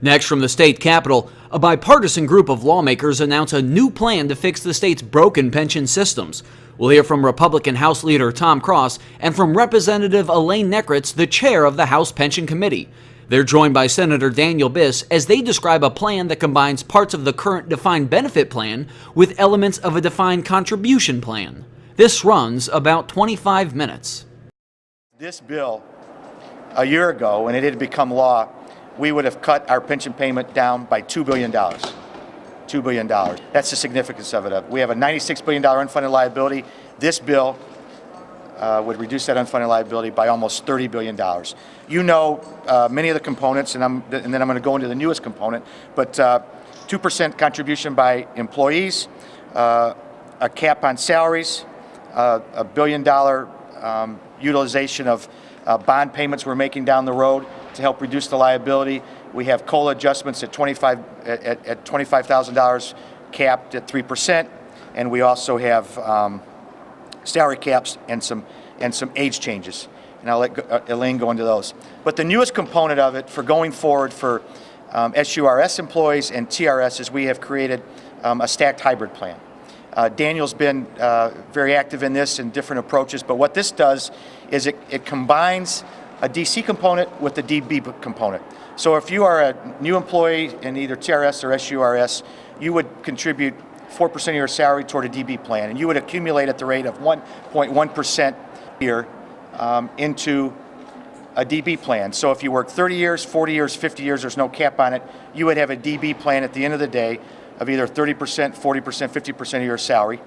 Next, from the state capitol, a bipartisan group of lawmakers announced a new plan to fix the state's broken pension systems. We'll hear from Republican House Leader Tom Cross and from Representative Elaine Nekritz, the chair of the House Pension Committee. They're joined by Senator Daniel Biss as they describe a plan that combines parts of the current defined benefit plan with elements of a defined contribution plan. This runs about 25 minutes. This bill, a year ago, when it had become law, we would have cut our pension payment down by $2 billion. $2 billion. That's the significance of it. We have a $96 billion unfunded liability. This bill would reduce that unfunded liability by almost $30 billion. You know many of the components, and then I'm going to go into the newest component, but 2% contribution by employees, a cap on salaries, a $1 billion utilization of bond payments we're making down the road to help reduce the liability. We have COLA adjustments at $25,000 capped at 3%, and we also have salary caps and some age changes. And I'll let Elaine go into those. But the newest component of it for going forward for SURS employees and TRS is we have created a stacked hybrid plan. Daniel's been very active in this and different approaches, but what this does is it combines a DC component with the DB component. So if you are a new employee in either TRS or SURS, you would contribute 4% of your salary toward a DB plan, and you would accumulate at the rate of 1.1% a year into a DB plan. So if you work 30 years, 40 years, 50 years, there's no cap on it, you would have a DB plan at the end of the day of either 30%, 40%, 50% of your salary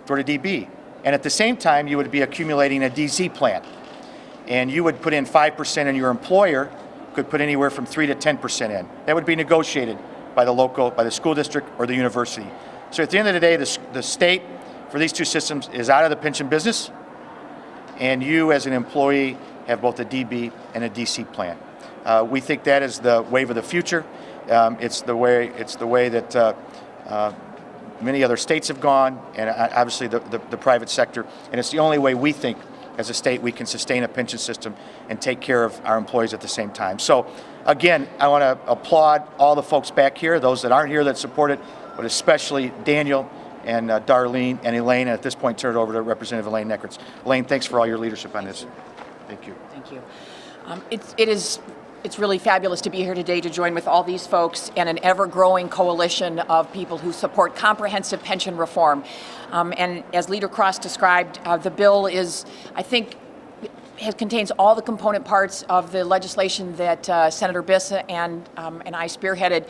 toward a DB. And at the same time, you would be accumulating a DZ plan. And you would put in 5% and your employer could put anywhere from 3 to 10% in. That would be negotiated by the school district or the university. So at the end of the day, the state for these two systems is out of the pension business, and you as an employee have both a DB and a DC plan. We think that is the wave of the future. It's the way that many other states have gone, and obviously the private sector, and it's the only way we think as a state we can sustain a pension system and take care of our employees at the same time. So again, I want to applaud all the folks back here, those that aren't here that support it, but especially Daniel and Darlene and Elaine, and at this point turn it over to Representative Elaine Nekritz. Elaine, thanks for all your leadership on this. Thank you. Thank you. It's really fabulous to be here today to join with all these folks and an ever-growing coalition of people who support comprehensive pension reform. And as Leader Cross described, the bill is, I think, contains all the component parts of the legislation that Senator Biss and I spearheaded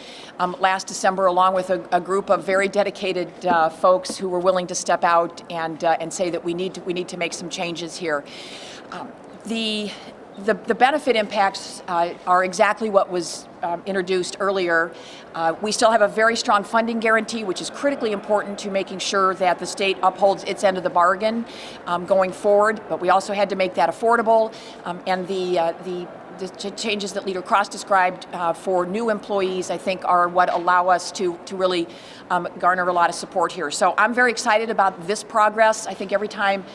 last December, along with a group of very dedicated folks who were willing to step out and say that we need to make some changes here. The benefit impacts are exactly what was introduced earlier. We still have a very strong funding guarantee, which is critically important to making sure that the state upholds its end of the bargain going forward, but we also had to make that affordable, and the changes that Leader Cross described for new employees, I think, are what allow us to really garner a lot of support here. So I'm very excited about this progress. I think every time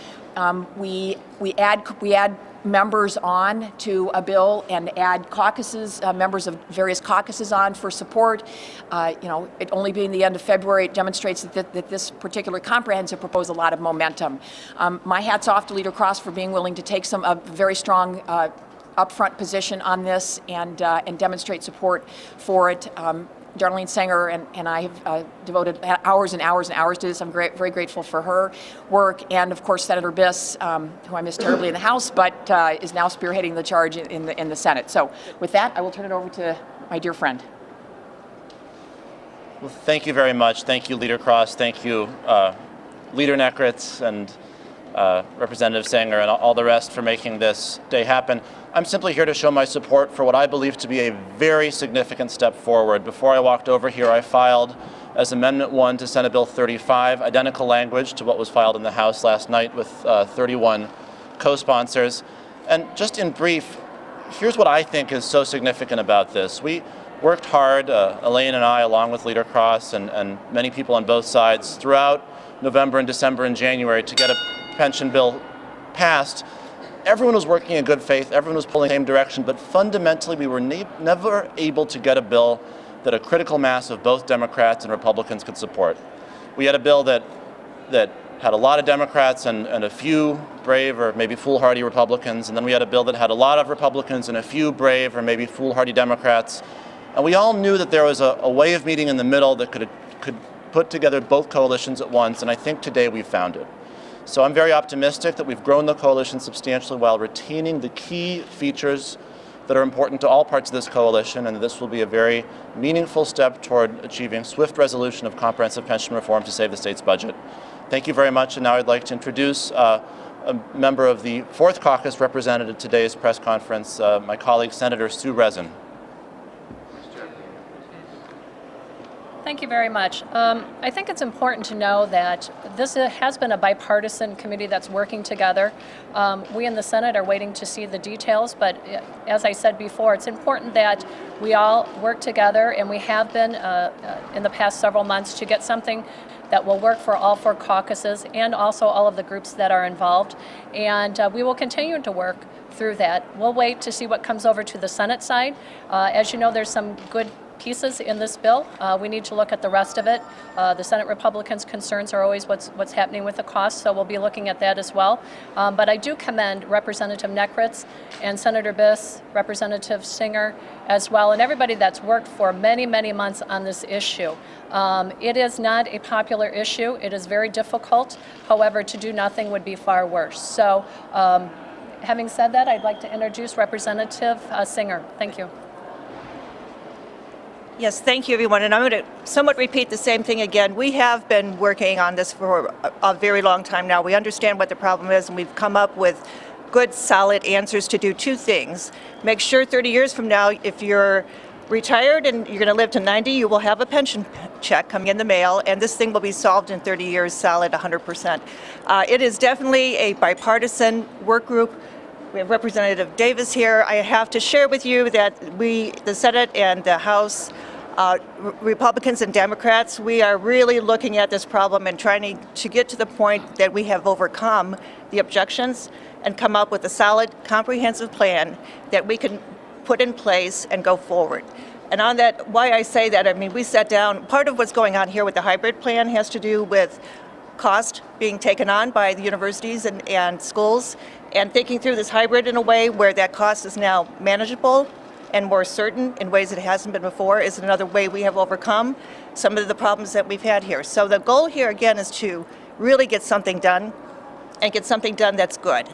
we add members on to a bill and add caucuses, members of various caucuses on for support. It only being the end of February, it demonstrates that this particular comprehensive proposal a lot of momentum. My hat's off to Leader Cross for being willing to take a very strong upfront position on this and demonstrate support for it. Darlene Sanger and I have devoted hours and hours and hours to this. I'm very grateful for her work, and of course Senator Biss, who I miss terribly in the House, but is now spearheading the charge in the Senate. So with that, I will turn it over to my dear friend. Well, thank you very much. Thank you, Leader Cross. Thank you, Leader Nekritz and Representative Sanger and all the rest for making this day happen. I'm simply here to show my support for what I believe to be a very significant step forward. Before I walked over here, I filed as Amendment 1 to Senate Bill 35, identical language to what was filed in the House last night with 31 co-sponsors. And just in brief, here's what I think is so significant about this. We worked hard, Elaine and I, along with Leader Cross and many people on both sides, throughout November and December and January to get a pension bill passed everyone was working in good faith, everyone was pulling in the same direction, but fundamentally we were never able to get a bill that a critical mass of both Democrats and Republicans could support. We had a bill that had a lot of Democrats and a few brave or maybe foolhardy Republicans, and then we had a bill that had a lot of Republicans and a few brave or maybe foolhardy Democrats. And we all knew that there was a way of meeting in the middle that could put together both coalitions at once, and I think today we've found it. So I'm very optimistic that we've grown the coalition substantially while retaining the key features that are important to all parts of this coalition, and this will be a very meaningful step toward achieving swift resolution of comprehensive pension reform to save the state's budget. Thank you very much, and now I'd like to introduce a member of the 4th Caucus represented at today's press conference, my colleague Senator Sue Rezin. Thank you very much. I think it's important to know that this has been a bipartisan committee that's working together. We in the Senate are waiting to see the details, but as I said before, it's important that we all work together, and we have been in the past several months to get something that will work for all 4 caucuses and also all of the groups that are involved. And we will continue to work through that. We'll wait to see what comes over to the Senate side. As you know, there's some good pieces in this bill. We need to look at the rest of it. The Senate Republicans' concerns are always what's happening with the cost, so we'll be looking at that as well. But I do commend Representative Nekritz and Senator Biss, Representative Singer as well, and everybody that's worked for many, many months on this issue. It is not a popular issue. It is very difficult. However, to do nothing would be far worse. So having said that, I'd like to introduce Representative Singer. Thank you. Yes, thank you, everyone. And I'm going to somewhat repeat the same thing again. We have been working on this for a very long time now. We understand what the problem is, and we've come up with good, solid answers to do 2 things. Make sure 30 years from now, if you're retired and you're going to live to 90, you will have a pension check coming in the mail, and this thing will be solved in 30 years, solid, 100%. It is definitely a bipartisan work group. We have Representative Davis here. I have to share with you that we, the Senate and the House, Republicans and Democrats, we are really looking at this problem and trying to get to the point that we have overcome the objections and come up with a solid, comprehensive plan that we can put in place and go forward. And on that, why I say that, I mean, we sat down, part of what's going on here with the hybrid plan has to do with cost being taken on by the universities and schools, and thinking through this hybrid in a way where that cost is now manageable and more certain in ways that it hasn't been before is another way we have overcome some of the problems that we've had here. So the goal here again is to really get something done and get something done that's good.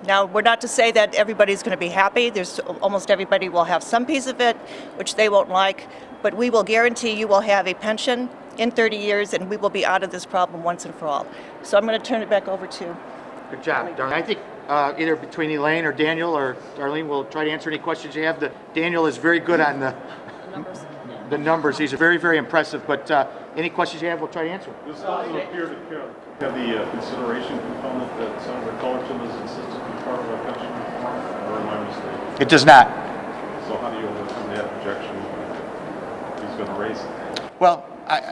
Now, we're not to say that everybody's going to be happy. There's almost everybody will have some piece of it which they won't like, but we will guarantee you will have a pension in 30 years and we will be out of this problem once and for all. So I'm going to turn it back over to Good job, Darlene. I think either between Elaine or Daniel or Darlene will try to answer any questions you have. Daniel is very good on the numbers. He's very, very impressive. But any questions you have, we'll try to answer. Does it also appear to have the consideration component that Senator Cullerton has insisted be part of a pension reform, or am I mistaken? It does not. So how do you overcome that objection if he's going to raise it? Well,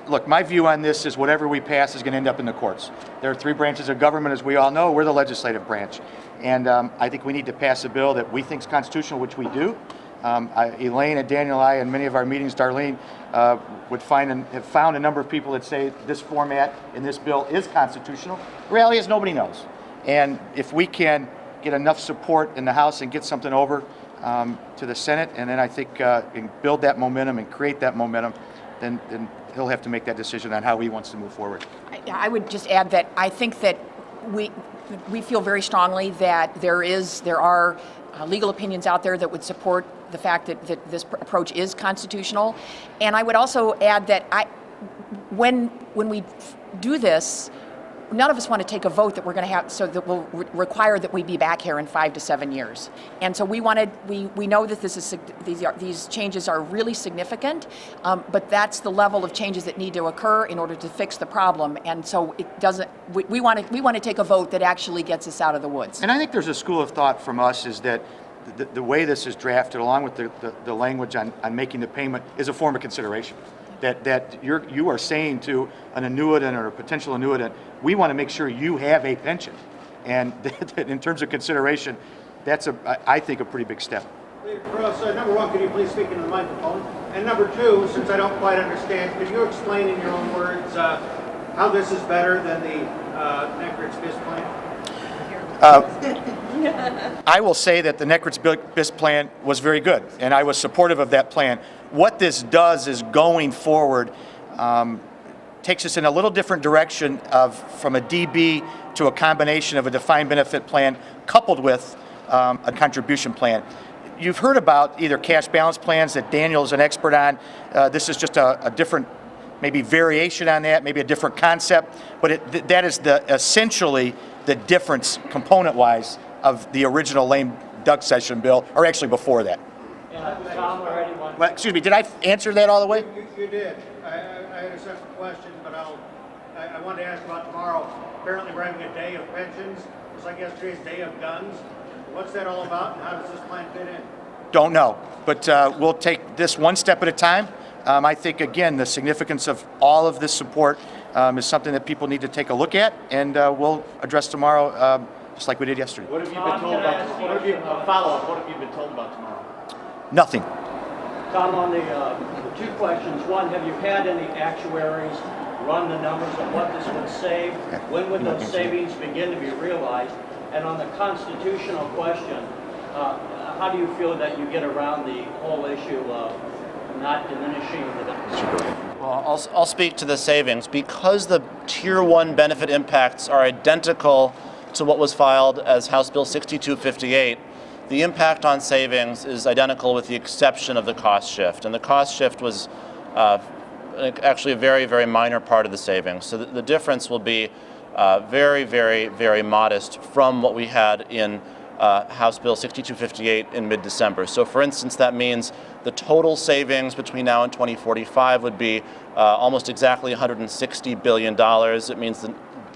look, my view on this is whatever we pass is going to end up in the courts. There are 3 branches of government, as we all know. We're the legislative branch. And I think we need to pass a bill that we think is constitutional, which we do. Elaine and Daniel and I, in many of our meetings, Darlene, have found a number of people that say this format in this bill is constitutional. The reality is nobody knows. And if we can get enough support in the House and get something over to the Senate, and then I think and build that momentum and create that momentum, then he'll have to make that decision on how he wants to move forward. I would just add that I think that we feel very strongly that there are legal opinions out there that would support the fact that this approach is constitutional. And I would also add that when we do this, none of us want to take a vote that we're going to have, so that will require that we be back here in 5 to 7 years. And so we know that these changes are really significant, but that's the level of changes that need to occur in order to fix the problem. And so it doesn't. We want to take a vote that actually gets us out of the woods. And I think there's a school of thought from us is that the way this is drafted, along with the language on making the payment, is a form of consideration. That you are saying to an annuitant or a potential annuitant, we want to make sure you have a pension. And in terms of consideration, that's, I think, a pretty big step. Leader Cross, number one, could you please speak into the microphone? And number two, since I don't quite understand, could you explain in your own words how this is better than the Nekritz-Biss plan? I will say that the Nekritz-Biss plan was very good, and I was supportive of that plan. What this does is going forward, takes us in a little different direction from a DB to a combination of a defined benefit plan coupled with a contribution plan. You've heard about either cash balance plans that Daniel is an expert on. This is just a different, maybe variation on that, maybe a different concept, but that is essentially the difference component-wise of the original lame duck session bill, or actually before that. Well, excuse me, did I answer that all the way? You did. I had a separate question, but I wanted to ask about tomorrow. Apparently we're having a day of pensions. It's like yesterday's day of guns. What's that all about, and how does this plan fit in? Don't know, but we'll take this one step at a time. I think, again, the significance of all of this support is something that people need to take a look at, and we'll address tomorrow just like we did yesterday. What have you been told about? What have you follow-up? What have you been told about tomorrow? Nothing. Tom, on the two questions. One, have you had any actuaries run the numbers of what this would save? When would those savings begin to be realized? And on the constitutional question, how do you feel that you get around the whole issue of not diminishing the... Well, I'll speak to the savings. Because the Tier 1 benefit impacts are identical to what was filed as House Bill 6258, the impact on savings is identical with the exception of the cost shift. And the cost shift was actually a very, very minor part of the savings. So the difference will be very, very, very modest from what we had in House Bill 6258 in mid-December. So for instance, that means the total savings between now and 2045 would be almost exactly $160 billion. It means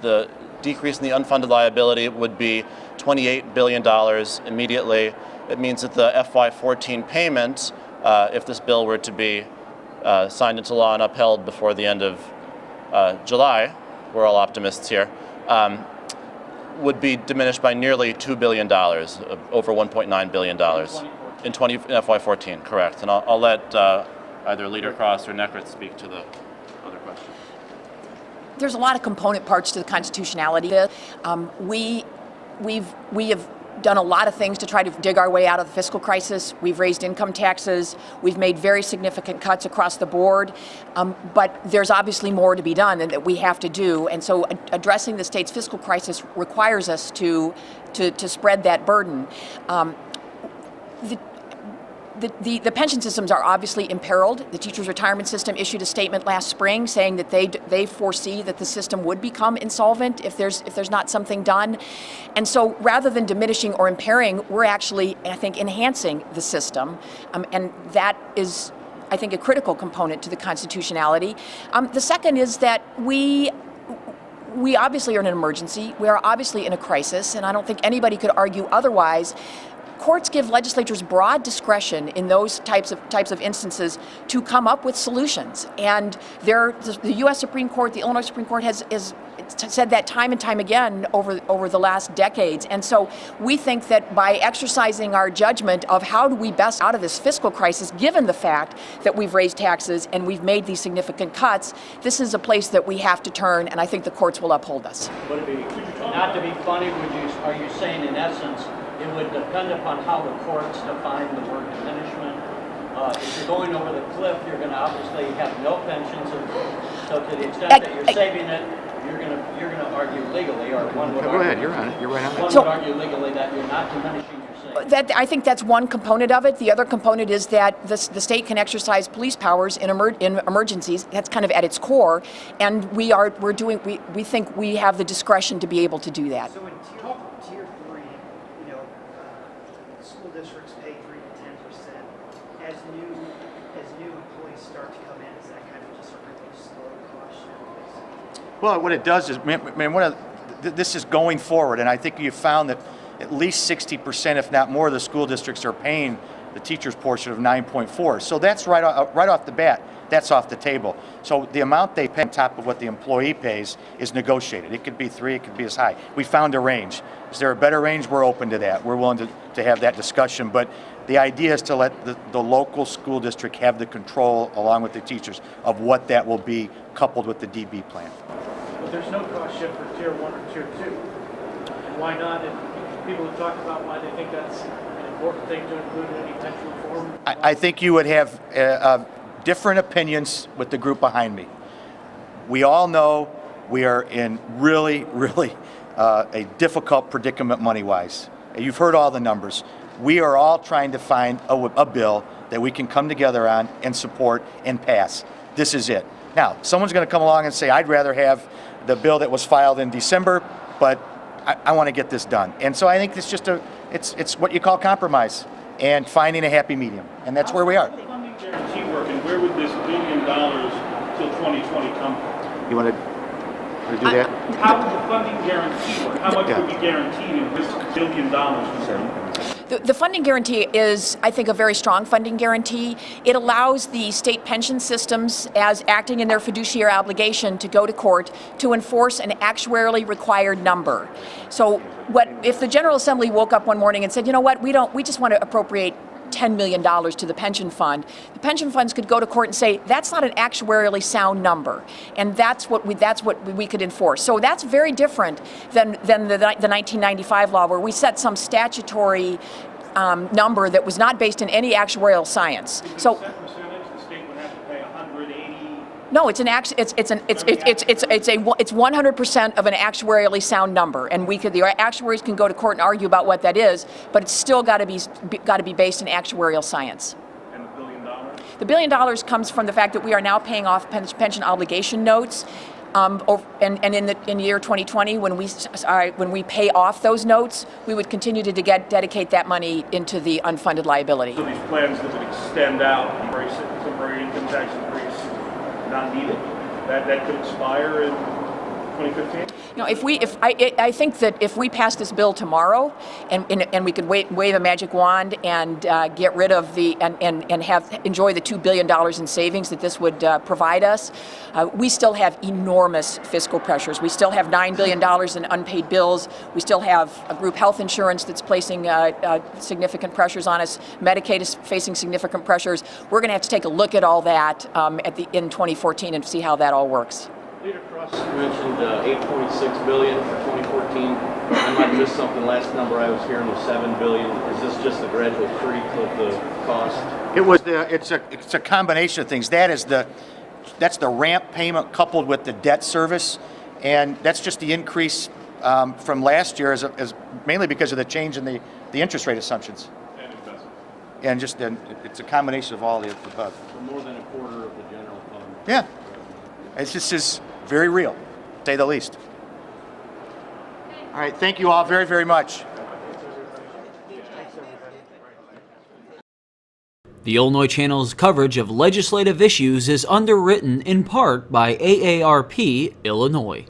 the decrease in the unfunded liability would be $28 billion immediately. It means that the FY14 payment, if this bill were to be signed into law and upheld before the end of July, we're all optimists here, would be diminished by nearly $2 billion, over $1.9 billion in FY14, correct. And I'll let either Leader Cross or Nekritz speak to the other question. There's a lot of component parts to the constitutionality. We have done a lot of things to try to dig our way out of the fiscal crisis. We've raised income taxes. We've made very significant cuts across the board. But there's obviously more to be done and that we have to do. And so addressing the state's fiscal crisis requires us to spread that burden. The pension systems are obviously imperiled. The teachers' retirement system issued a statement last spring saying that they foresee that the system would become insolvent if there's not something done. And so rather than diminishing or impairing, we're actually, I think, enhancing the system. And that is, I think, a critical component to the constitutionality. The second is that we obviously are in an emergency. We are obviously in a crisis, and I don't think anybody could argue otherwise. Courts give legislatures broad discretion in those types of instances to come up with solutions. And the U.S. Supreme Court, the Illinois Supreme Court has said that time and time again over the last decades. And so we think that by exercising our judgment of how do we best out of this fiscal crisis, given the fact that we've raised taxes and we've made these significant cuts, this is a place that we have to turn, and I think the courts will uphold us. Would it be, not to be funny, are you saying in essence, it would depend upon how the courts define the word diminishment? If you're going over the cliff, you're going to obviously have no pensions, and so to the extent that you're saving it, you're going to argue legally, or one would argue. Go ahead, you're on it. You're right on it. One would argue legally that you're not diminishing your savings. I think that's one component of it. The other component is that the state can exercise police powers in emergencies. That's kind of at its core, and we think we have the discretion to be able to do that. So in tier 3, school districts pay 3 to 10%. As new employees start to come in, is that kind of just a really slow cost shift? Well, what it does is, this is going forward, and I think you've found that at least 60%, if not more, of the school districts are paying the teacher's portion of 9.4. So that's right off the bat, that's off the table. So the amount they pay on top of what the employee pays is negotiated. It could be 3, it could be as high. We found a range. Is there a better range? We're open to that. We're willing to have that discussion, but the idea is to let the local school district have the control, along with the teachers, of what that will be coupled with the DB plan. But there's no cost shift for Tier 1 or Tier 2. And why not? And people have talked about why they think that's an important thing to include in any pension reform. I think you would have different opinions with the group behind me. We all know we are in really, really a difficult predicament money-wise. You've heard all the numbers. We are all trying to find a bill that we can come together on and support and pass. This is it. Now, someone's going to come along and say, I'd rather have the bill that was filed in December, but I want to get this done. And so I think it's just it's what you call compromise and finding a happy medium. And that's where we are. How would the funding guarantee work, and where would this $1 billion till 2020 come from? You want to do that? How would the funding guarantee work? How much would be guaranteed in this $1 billion would come? The funding guarantee is, I think, a very strong funding guarantee. It allows the state pension systems, as acting in their fiduciary obligation, to go to court to enforce an actuarially required number. So if the General Assembly woke up one morning and said, you know what, we just want to appropriate $10 million to the pension fund, the pension funds could go to court and say, that's not an actuarially sound number. And that's what we could enforce. So that's very different than the 1995 law, where we set some statutory number that was not based in any actuarial science. So The state would have to pay 180. no, it's 100% of an actuarially sound number, and the actuaries can go to court and argue about what that is, but it's still got to be based in actuarial science. And $1 billion? The $1 billion comes from the fact that we are now paying off pension obligation notes, and in the year 2020, when we pay off those notes, we would continue to dedicate that money into the unfunded liability. So these plans that would extend out, temporary income tax increase, not needed, that could expire in 2015? You know, I think that if we pass this bill tomorrow, and we could wave a magic wand and get rid of and enjoy the $2 billion in savings that this would provide us, we still have enormous fiscal pressures. We still have $9 billion in unpaid bills. We still have a group health insurance that's placing significant pressures on us. Medicaid is facing significant pressures. We're going to have to take a look at all that in 2014 and see how that all works. Leader Cross mentioned $8.6 billion for 2014. I might have missed something. Last number I was hearing was $7 billion. Is this just the gradual creep of the cost? It's a combination of things. That's the ramp payment coupled with the debt service, and that's just the increase from last year as mainly because of the change in the interest rate assumptions. And investment. And it's a combination of all the above. So more than a quarter of the general fund. Yeah. It's just is very real, to say the least. All right, thank you all very, very much. The Illinois Channel's coverage of legislative issues is underwritten in part by AARP Illinois.